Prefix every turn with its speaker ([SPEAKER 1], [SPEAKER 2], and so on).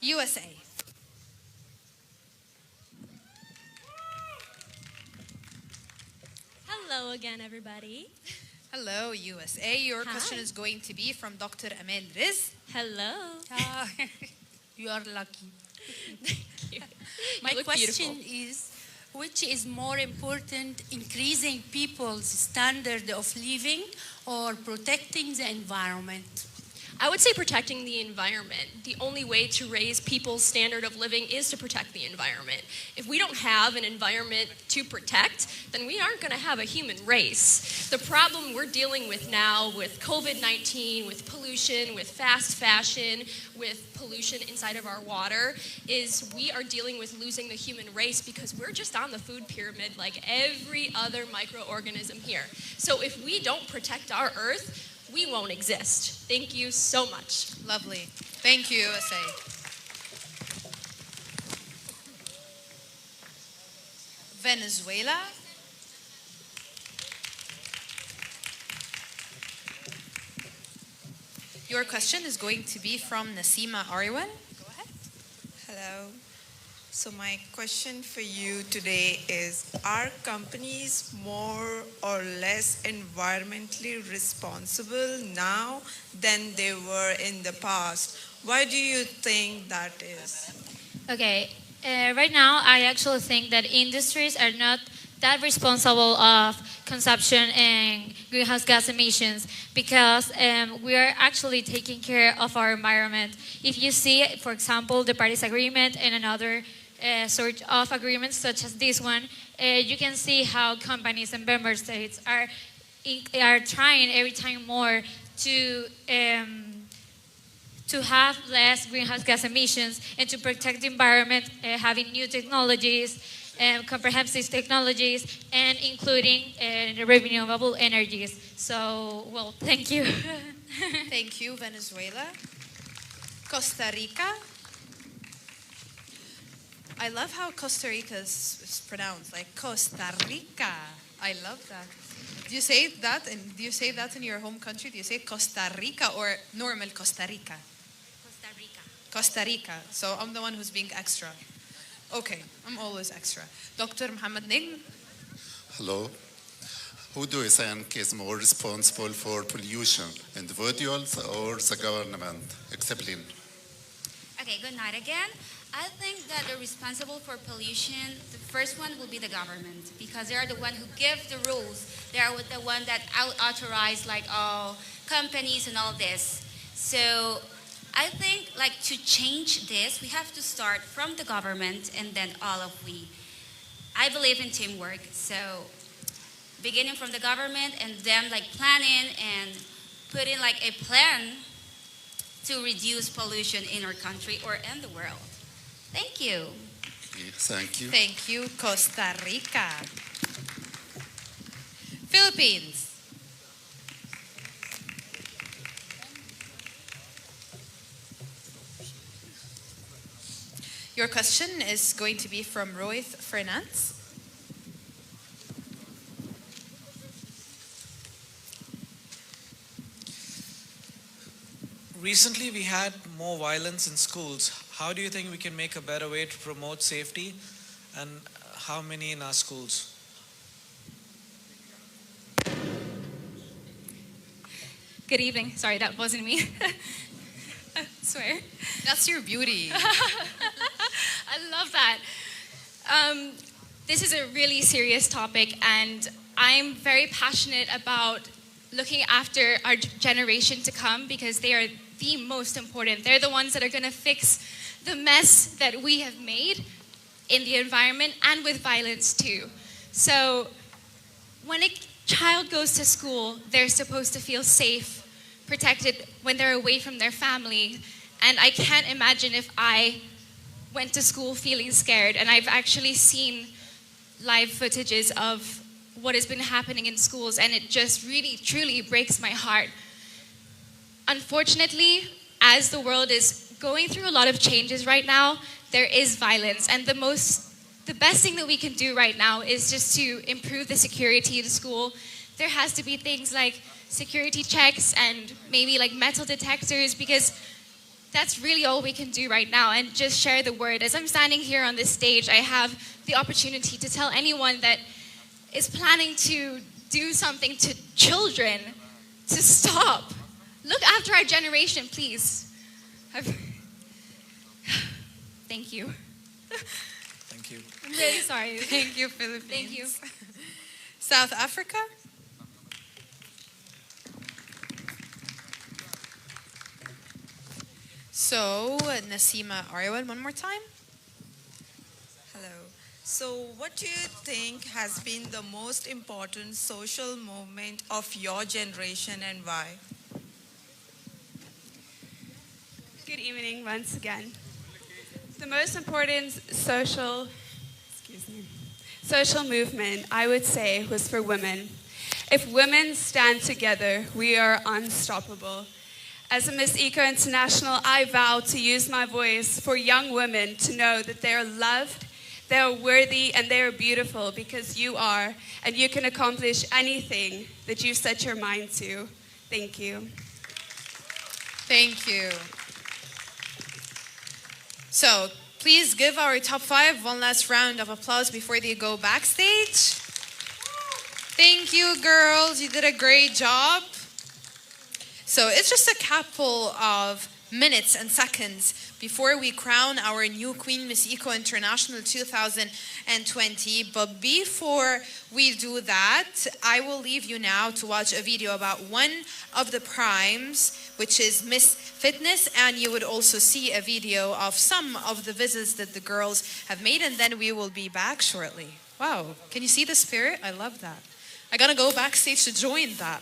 [SPEAKER 1] USA.
[SPEAKER 2] Hello again, everybody.
[SPEAKER 1] Hello, USA. Your
[SPEAKER 2] Hi.
[SPEAKER 1] question is going to be from Dr. Amal Riz.
[SPEAKER 2] Hello.
[SPEAKER 3] You are lucky.
[SPEAKER 2] You
[SPEAKER 3] My
[SPEAKER 2] look
[SPEAKER 3] question
[SPEAKER 2] beautiful.
[SPEAKER 3] is, which is more important, increasing people's standard of living or protecting the environment?
[SPEAKER 2] I would say protecting the environment. The only way to raise people's standard of living is to protect the environment. If we don't have an environment to protect, then we aren't going to have a human race. The problem we're dealing with now with COVID-19, with pollution, with fast fashion, with pollution inside of our water, is we are dealing with losing the human race because we're just on the food pyramid like every other microorganism here. So if we don't protect our earth, we won't exist. Thank you so much.
[SPEAKER 1] Lovely. Thank you, USA. Venezuela. Your question is going to be from Nasima Ariwan. Go ahead.
[SPEAKER 4] Hello. So my question for you today is, are companies more or less environmentally responsible now than they were in the past? Why do you think that is?
[SPEAKER 5] Okay, right now I actually think that industries are not that responsible of consumption and greenhouse gas emissions because we are actually taking care of our environment. If you see, for example, the Paris Agreement and another sort of agreements such as this one, you can see how companies and member states are trying every time more to have less greenhouse gas emissions and to protect the environment, having new technologies, comprehensive technologies, and including renewable energies. So, well, thank you.
[SPEAKER 1] Thank you, Venezuela. Costa Rica. I love how Costa Rica is pronounced, like Costa Rica. I love that. Do you say that? And do you say that in your home country? Do you say Costa Rica or normal Costa Rica?
[SPEAKER 5] Costa Rica.
[SPEAKER 1] Costa Rica. So I'm the one who's being extra. Okay, I'm always extra. Dr. Muhammad Nigm.
[SPEAKER 6] Hello. Who do you think is more responsible for pollution, individuals or the government? Explain.
[SPEAKER 7] Okay, good night again. I think that the responsible for pollution, the first one will be the government because they are the one who give the rules. They are the one that authorize like all companies and all this. So I think like to change this, we have to start from the government and then all of we. I believe in teamwork. So beginning from the government and then like planning and putting like a plan to reduce pollution in our country or in the world. Thank you.
[SPEAKER 6] Thank you.
[SPEAKER 1] Thank you, Costa Rica. Philippines. Your question is going to be from Rohith Fernandez.
[SPEAKER 8] Recently, we had more violence in schools. How do you think we can make a better way to promote safety, and how many in our schools?
[SPEAKER 9] Good evening. Sorry, that wasn't me. I swear.
[SPEAKER 1] That's your beauty.
[SPEAKER 9] I love that. This is a really serious topic, and I'm very passionate about looking after our generation to come because they are the most important. They're the ones that are going to fix the mess that we have made in the environment and with violence too. So when a child goes to school, they're supposed to feel safe, protected when they're away from their family. And I can't imagine if I went to school feeling scared. And I've actually seen live footages of what has been happening in schools, and it just really, truly breaks my heart. Unfortunately, as the world is going through a lot of changes right now, there is violence, and the best thing that we can do right now is just to improve the security in school. There has to be things like security checks and maybe like metal detectors, because that's really all we can do right now, and just share the word. As I'm standing here on this stage, I have the opportunity to tell anyone that is planning to do something to children to stop. Look after our generation, please. Thank you.
[SPEAKER 8] Thank you.
[SPEAKER 9] I'm really sorry.
[SPEAKER 1] Thank you, Philippines.
[SPEAKER 9] Thank you.
[SPEAKER 1] South Africa? So, Nasima Ariwan, one more time.
[SPEAKER 4] Hello. So, what do you think has been the most important social movement of your generation and why?
[SPEAKER 10] Good evening once again. The most important social movement, I would say, was for women. If women stand together, we are unstoppable. As a Miss Eco International, I vow to use my voice for young women to know that they are loved, they are worthy, and they are beautiful because you are, and you can accomplish anything that you set your mind to. Thank you.
[SPEAKER 1] Thank you. So, please give our top 5 one last round of applause before they go backstage. Thank you, girls. You did a great job. So it's just a couple of minutes and seconds before we crown our new Queen, Miss Eco International 2020. But before we do that, I will leave you now to watch a video about one of the primes, which is Miss Fitness, and you would also see a video of some of the visits that the girls have made, and then we will be back shortly. Wow, can you see the spirit? I love that. I gotta go backstage to join that.